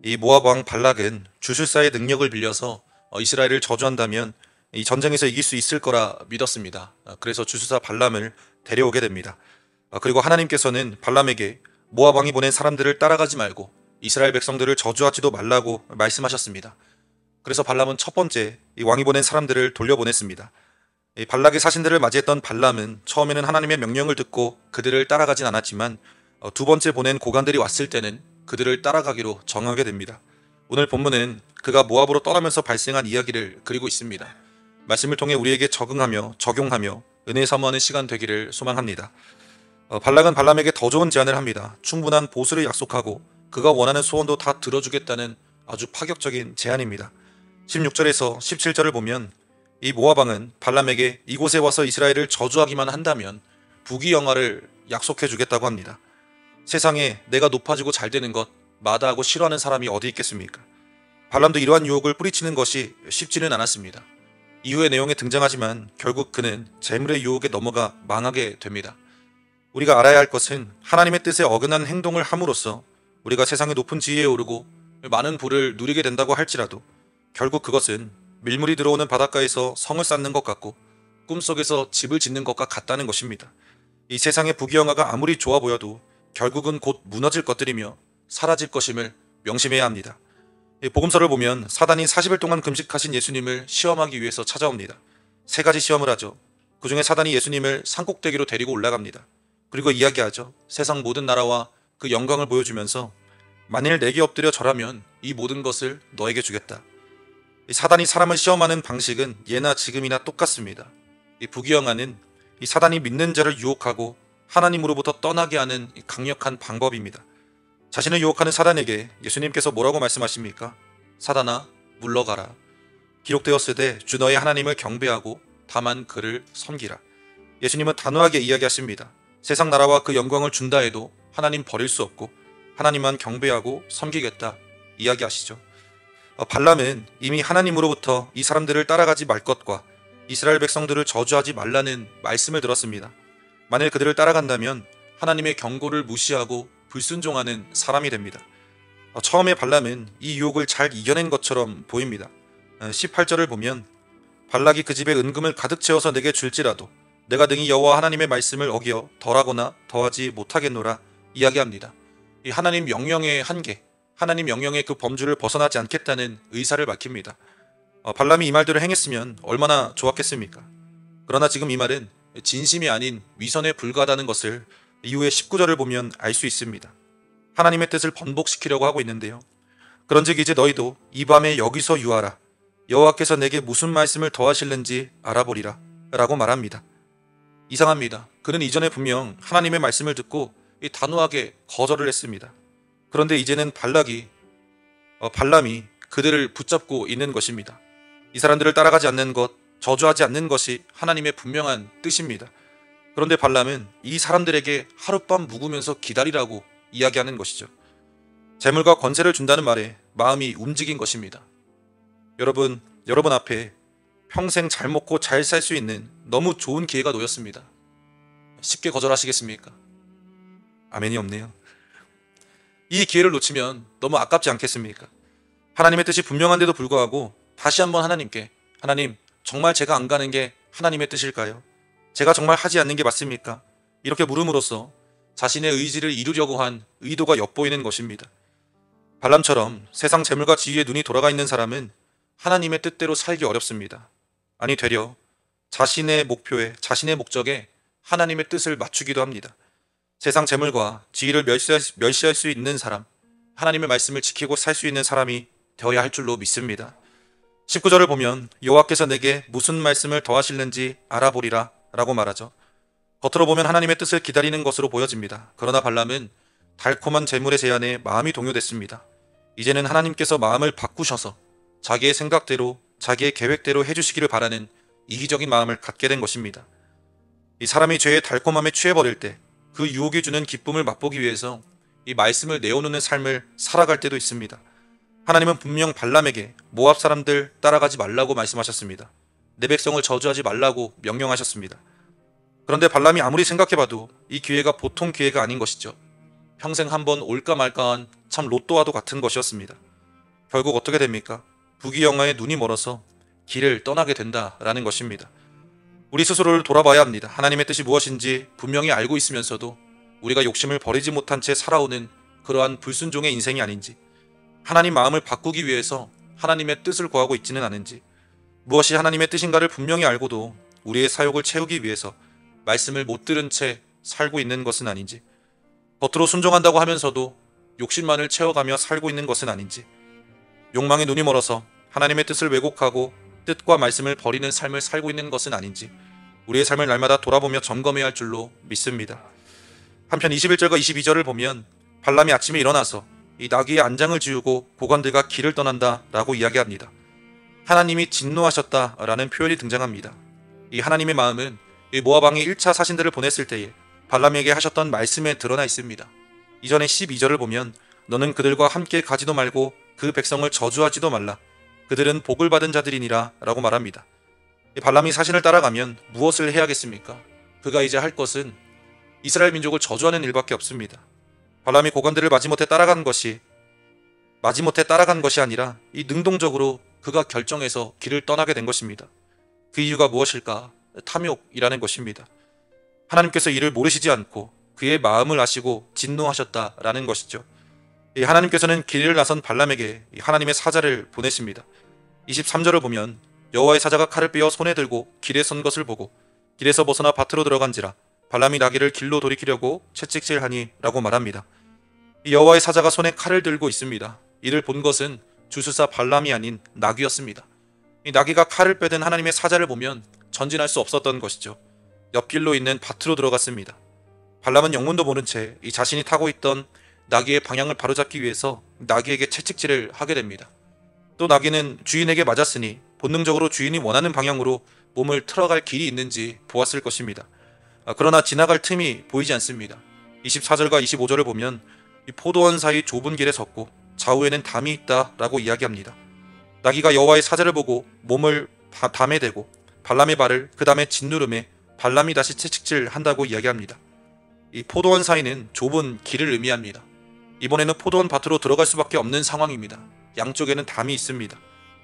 이 모압 왕 발락은 주술사의 능력을 빌려서 이스라엘을 저주한다면 이 전쟁에서 이길 수 있을 거라 믿었습니다. 그래서 주술사 발람을 데려오게 됩니다. 그리고 하나님께서는 발람에게 모압 왕이 보낸 사람들을 따라가지 말고 이스라엘 백성들을 저주하지도 말라고 말씀하셨습니다. 그래서 발람은 첫 번째 이 왕이 보낸 사람들을 돌려보냈습니다. 이 발락의 사신들을 맞이했던 발람은 처음에는 하나님의 명령을 듣고 그들을 따라가진 않았지만 두 번째 보낸 고관들이 왔을 때는 그들을 따라가기로 정하게 됩니다. 오늘 본문은 그가 모압으로 떠나면서 발생한 이야기를 그리고 있습니다. 말씀을 통해 우리에게 적응하며 적용하며 은혜 사모하는 시간 되기를 소망합니다. 발락은 발람에게 더 좋은 제안을 합니다. 충분한 보수를 약속하고 그가 원하는 소원도 다 들어주겠다는 아주 파격적인 제안입니다. 16절에서 17절을 보면 이 모압 왕은 발람에게 이곳에 와서 이스라엘을 저주하기만 한다면 부귀영화를 약속해 주겠다고 합니다. 세상에 내가 높아지고 잘 되는 것 마다하고 싫어하는 사람이 어디 있겠습니까? 발람도 이러한 유혹을 뿌리치는 것이 쉽지는 않았습니다. 이후의 내용에 등장하지만 결국 그는 재물의 유혹에 넘어가 망하게 됩니다. 우리가 알아야 할 것은 하나님의 뜻에 어긋난 행동을 함으로써 우리가 세상의 높은 지위에 오르고 많은 부를 누리게 된다고 할지라도 결국 그것은 밀물이 들어오는 바닷가에서 성을 쌓는 것 같고 꿈속에서 집을 짓는 것과 같다는 것입니다. 이 세상의 부귀영화가 아무리 좋아 보여도 결국은 곧 무너질 것들이며 사라질 것임을 명심해야 합니다. 복음서를 보면 사단이 40일 동안 금식하신 예수님을 시험하기 위해서 찾아옵니다. 세 가지 시험을 하죠. 그 중에 사단이 예수님을 산꼭대기로 데리고 올라갑니다. 그리고 이야기하죠. 세상 모든 나라와 그 영광을 보여주면서 만일 내게 엎드려 절하면 이 모든 것을 너에게 주겠다. 이 사단이 사람을 시험하는 방식은 예나 지금이나 똑같습니다. 이 부귀영화는 이 사단이 믿는 자를 유혹하고 하나님으로부터 떠나게 하는 강력한 방법입니다. 자신을 유혹하는 사단에게 예수님께서 뭐라고 말씀하십니까? 사단아, 물러가라. 기록되었으되 주 너의 하나님을 경배하고 다만 그를 섬기라. 예수님은 단호하게 이야기하십니다. 세상 나라와 그 영광을 준다 해도 하나님 버릴 수 없고 하나님만 경배하고 섬기겠다 이야기하시죠. 발람은 이미 하나님으로부터 이 사람들을 따라가지 말 것과 이스라엘 백성들을 저주하지 말라는 말씀을 들었습니다. 만일 그들을 따라간다면 하나님의 경고를 무시하고 불순종하는 사람이 됩니다. 처음에 발람은 이 유혹을 잘 이겨낸 것처럼 보입니다. 18절을 보면 발락이 그 집에 은금을 가득 채워서 내게 줄지라도 내가 능히 여호와 하나님의 말씀을 어기어 덜하거나 더하지 못하겠노라 이야기합니다. 이 하나님 명령의 한계, 하나님 명령의 그 범주를 벗어나지 않겠다는 의사를 밝힙니다. 발람이 이 말대로 행했으면 얼마나 좋았겠습니까? 그러나 지금 이 말은 진심이 아닌 위선에 불과하다는 것을 이후의 19절을 보면 알 수 있습니다. 하나님의 뜻을 번복시키려고 하고 있는데요. 그런즉 이제 너희도 이 밤에 여기서 유하라. 여호와께서 내게 무슨 말씀을 더하실는지 알아보리라 라고 말합니다. 이상합니다. 그는 이전에 분명 하나님의 말씀을 듣고 단호하게 거절을 했습니다. 그런데 이제는 발람이 그들을 붙잡고 있는 것입니다. 이 사람들을 따라가지 않는 것, 저주하지 않는 것이 하나님의 분명한 뜻입니다. 그런데 발람은 이 사람들에게 하룻밤 묵으면서 기다리라고 이야기하는 것이죠. 재물과 권세를 준다는 말에 마음이 움직인 것입니다. 여러분 앞에 평생 잘 먹고 잘 살 수 있는 너무 좋은 기회가 놓였습니다. 쉽게 거절하시겠습니까? 아멘이 없네요. 이 기회를 놓치면 너무 아깝지 않겠습니까? 하나님의 뜻이 분명한데도 불구하고 다시 한번 하나님께 하나님, 정말 제가 안 가는 게 하나님의 뜻일까요? 제가 정말 하지 않는 게 맞습니까? 이렇게 물음으로써 자신의 의지를 이루려고 한 의도가 엿보이는 것입니다. 발람처럼 세상 재물과 지위에 눈이 돌아가 있는 사람은 하나님의 뜻대로 살기 어렵습니다. 아니 되려 자신의 목표에, 자신의 목적에 하나님의 뜻을 맞추기도 합니다. 세상 재물과 지위를 멸시할 수 있는 사람, 하나님의 말씀을 지키고 살 수 있는 사람이 되어야 할 줄로 믿습니다. 19절을 보면 여호와께서 내게 무슨 말씀을 더하실는지 알아보리라 라고 말하죠. 겉으로 보면 하나님의 뜻을 기다리는 것으로 보여집니다. 그러나 발람은 달콤한 재물의 제안에 마음이 동요됐습니다. 이제는 하나님께서 마음을 바꾸셔서 자기의 생각대로, 자기의 계획대로 해주시기를 바라는 이기적인 마음을 갖게 된 것입니다. 이 사람이 죄의 달콤함에 취해버릴 때 그 유혹이 주는 기쁨을 맛보기 위해서 이 말씀을 내어놓는 삶을 살아갈 때도 있습니다. 하나님은 분명 발람에게 모압 사람들 따라가지 말라고 말씀하셨습니다. 내 백성을 저주하지 말라고 명령하셨습니다. 그런데 발람이 아무리 생각해봐도 이 기회가 보통 기회가 아닌 것이죠. 평생 한번 올까 말까한 참 로또와도 같은 것이었습니다. 결국 어떻게 됩니까? 부귀영화에 눈이 멀어서 길을 떠나게 된다라는 것입니다. 우리 스스로를 돌아봐야 합니다. 하나님의 뜻이 무엇인지 분명히 알고 있으면서도 우리가 욕심을 버리지 못한 채 살아오는 그러한 불순종의 인생이 아닌지, 하나님 마음을 바꾸기 위해서 하나님의 뜻을 구하고 있지는 않은지, 무엇이 하나님의 뜻인가를 분명히 알고도 우리의 사욕을 채우기 위해서 말씀을 못 들은 채 살고 있는 것은 아닌지, 겉으로 순종한다고 하면서도 욕심만을 채워가며 살고 있는 것은 아닌지, 욕망에 눈이 멀어서 하나님의 뜻을 왜곡하고 뜻과 말씀을 버리는 삶을 살고 있는 것은 아닌지 우리의 삶을 날마다 돌아보며 점검해야 할 줄로 믿습니다. 한편 21절과 22절을 보면 발람이 아침에 일어나서 이 나귀의 안장을 지우고 고관들과 길을 떠난다 라고 이야기합니다. 하나님이 진노하셨다라는 표현이 등장합니다. 이 하나님의 마음은 이 모압 왕이 1차 사신들을 보냈을 때에 발람에게 하셨던 말씀에 드러나 있습니다. 이전에 12절을 보면 너는 그들과 함께 가지도 말고 그 백성을 저주하지도 말라. 그들은 복을 받은 자들이니라 라고 말합니다. 발람이 사신을 따라가면 무엇을 해야겠습니까? 그가 이제 할 것은 이스라엘 민족을 저주하는 일밖에 없습니다. 발람이 고관들을 마지못해 따라간 것이 아니라 이 능동적으로 그가 결정해서 길을 떠나게 된 것입니다. 그 이유가 무엇일까? 탐욕이라는 것입니다. 하나님께서 이를 모르시지 않고 그의 마음을 아시고 진노하셨다라는 것이죠. 하나님께서는 길을 나선 발람에게 하나님의 사자를 보내십니다. 23절을 보면 여호와의 사자가 칼을 빼어 손에 들고 길에 선 것을 보고 길에서 벗어나 밭으로 들어간지라 발람이 나귀를 길로 돌이키려고 채찍질하니 라고 말합니다. 여호와의 사자가 손에 칼을 들고 있습니다. 이를 본 것은 주술사 발람이 아닌 나귀였습니다. 이 나귀가 칼을 빼든 하나님의 사자를 보면 전진할 수 없었던 것이죠. 옆길로 있는 밭으로 들어갔습니다. 발람은 영문도 모른 채 이 자신이 타고 있던 나귀의 방향을 바로잡기 위해서 나귀에게 채찍질을 하게 됩니다. 또 나귀는 주인에게 맞았으니 본능적으로 주인이 원하는 방향으로 몸을 틀어갈 길이 있는지 보았을 것입니다. 그러나 지나갈 틈이 보이지 않습니다. 24절과 25절을 보면 이 포도원 사이 좁은 길에 섰고 좌우에는 담이 있다라고 이야기합니다. 나귀가 여호와의 사자를 보고 몸을 담에 대고 발람의 발을 그 담에 짓누름에 발람이 다시 채찍질한다고 이야기합니다. 이 포도원 사이는 좁은 길을 의미합니다. 이번에는 포도원 밭으로 들어갈 수밖에 없는 상황입니다. 양쪽에는 담이 있습니다.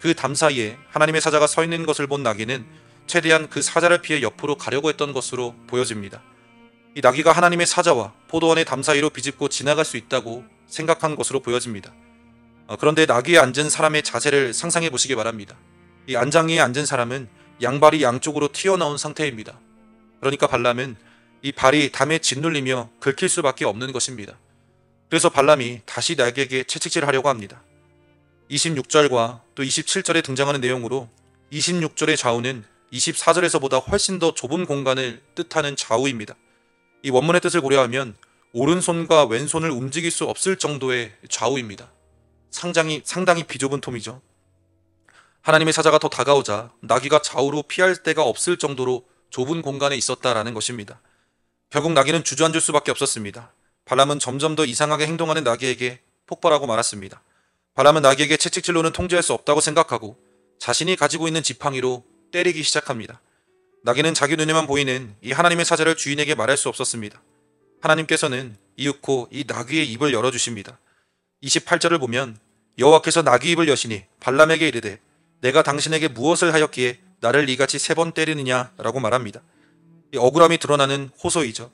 그 담 사이에 하나님의 사자가 서 있는 것을 본 나귀는 최대한 그 사자를 피해 옆으로 가려고 했던 것으로 보여집니다. 이 나귀가 하나님의 사자와 포도원의 담 사이로 비집고 지나갈 수 있다고 생각한 것으로 보여집니다. 그런데 나귀에 앉은 사람의 자세를 상상해 보시기 바랍니다. 이 안장 위에 앉은 사람은 양발이 양쪽으로 튀어나온 상태입니다. 그러니까 발람은 이 발이 담에 짓눌리며 긁힐 수밖에 없는 것입니다. 그래서 발람이 다시 나귀에게 채찍질하려고 합니다. 26절과 또 27절에 등장하는 내용으로 26절의 좌우는 24절에서보다 훨씬 더 좁은 공간을 뜻하는 좌우입니다. 이 원문의 뜻을 고려하면 오른손과 왼손을 움직일 수 없을 정도의 좌우입니다. 상당히 비좁은 톰이죠. 하나님의 사자가 더 다가오자 나귀가 좌우로 피할 데가 없을 정도로 좁은 공간에 있었다라는 것입니다. 결국 나귀는 주저앉을 수밖에 없었습니다. 발람은 점점 더 이상하게 행동하는 나귀에게 폭발하고 말았습니다. 발람은 나귀에게 채찍질로는 통제할 수 없다고 생각하고 자신이 가지고 있는 지팡이로 때리기 시작합니다. 나귀는 자기 눈에만 보이는 이 하나님의 사자를 주인에게 말할 수 없었습니다. 하나님께서는 이윽고 이 나귀의 입을 열어주십니다. 28절을 보면 여호와께서 나귀 입을 여시니 발람에게 이르되 내가 당신에게 무엇을 하였기에 나를 이같이 3번 때리느냐 라고 말합니다. 이 억울함이 드러나는 호소이죠.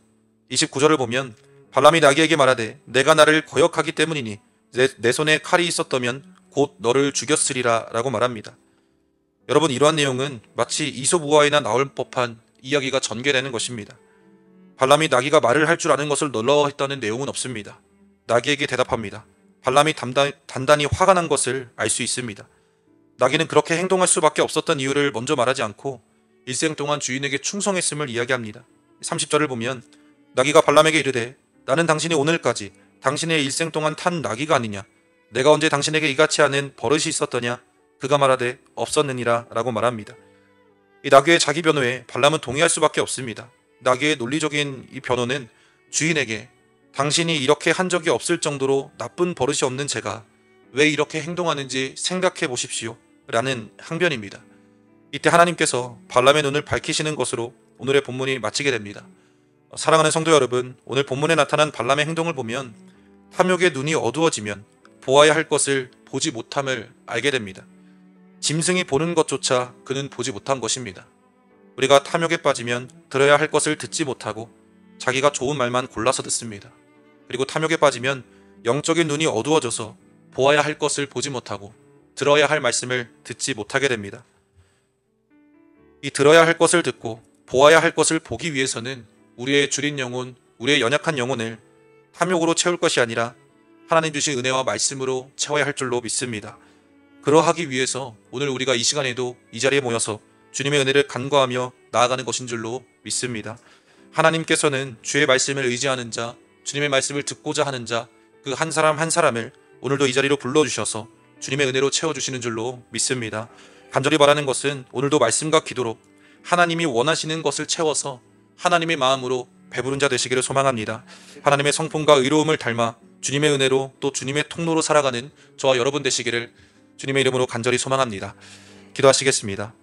29절을 보면 발람이 나귀에게 말하되 내가 나를 거역하기 때문이니 내 손에 칼이 있었다면 곧 너를 죽였으리라 라고 말합니다. 여러분, 이러한 내용은 마치 이솝우화에나 나올 법한 이야기가 전개되는 것입니다. 발람이 나귀가 말을 할 줄 아는 것을 놀라워했다는 내용은 없습니다. 나귀에게 대답합니다. 발람이 단단히 화가 난 것을 알 수 있습니다. 나귀는 그렇게 행동할 수밖에 없었던 이유를 먼저 말하지 않고 일생 동안 주인에게 충성했음을 이야기합니다. 30절을 보면 나귀가 발람에게 이르되 나는 당신이 오늘까지 당신의 일생 동안 탄 나귀가 아니냐? 내가 언제 당신에게 이같이 하는 버릇이 있었더냐? 그가 말하되 없었느니라 라고 말합니다. 이 나귀의 자기 변호에 발람은 동의할 수밖에 없습니다. 나귀의 논리적인 이 변호는 주인에게 당신이 이렇게 한 적이 없을 정도로 나쁜 버릇이 없는 제가 왜 이렇게 행동하는지 생각해 보십시오 라는 항변입니다. 이때 하나님께서 발람의 눈을 밝히시는 것으로 오늘의 본문이 마치게 됩니다. 사랑하는 성도 여러분, 오늘 본문에 나타난 발람의 행동을 보면 탐욕의 눈이 어두워지면 보아야 할 것을 보지 못함을 알게 됩니다. 짐승이 보는 것조차 그는 보지 못한 것입니다. 우리가 탐욕에 빠지면 들어야 할 것을 듣지 못하고 자기가 좋은 말만 골라서 듣습니다. 그리고 탐욕에 빠지면 영적인 눈이 어두워져서 보아야 할 것을 보지 못하고 들어야 할 말씀을 듣지 못하게 됩니다. 이 들어야 할 것을 듣고 보아야 할 것을 보기 위해서는 우리의 줄인 영혼, 우리의 연약한 영혼을 탐욕으로 채울 것이 아니라 하나님 주신 은혜와 말씀으로 채워야 할 줄로 믿습니다. 그러하기 위해서 오늘 우리가 이 시간에도 이 자리에 모여서 주님의 은혜를 간구하며 나아가는 것인 줄로 믿습니다. 하나님께서는 주의 말씀을 의지하는 자, 주님의 말씀을 듣고자 하는 자, 그 한 사람 한 사람을 오늘도 이 자리로 불러주셔서 주님의 은혜로 채워주시는 줄로 믿습니다. 간절히 바라는 것은 오늘도 말씀과 기도로 하나님이 원하시는 것을 채워서 하나님의 마음으로 배부른 자 되시기를 소망합니다. 하나님의 성품과 의로움을 닮아 주님의 은혜로 또 주님의 통로로 살아가는 저와 여러분 되시기를 주님의 이름으로 간절히 소망합니다. 기도하시겠습니다.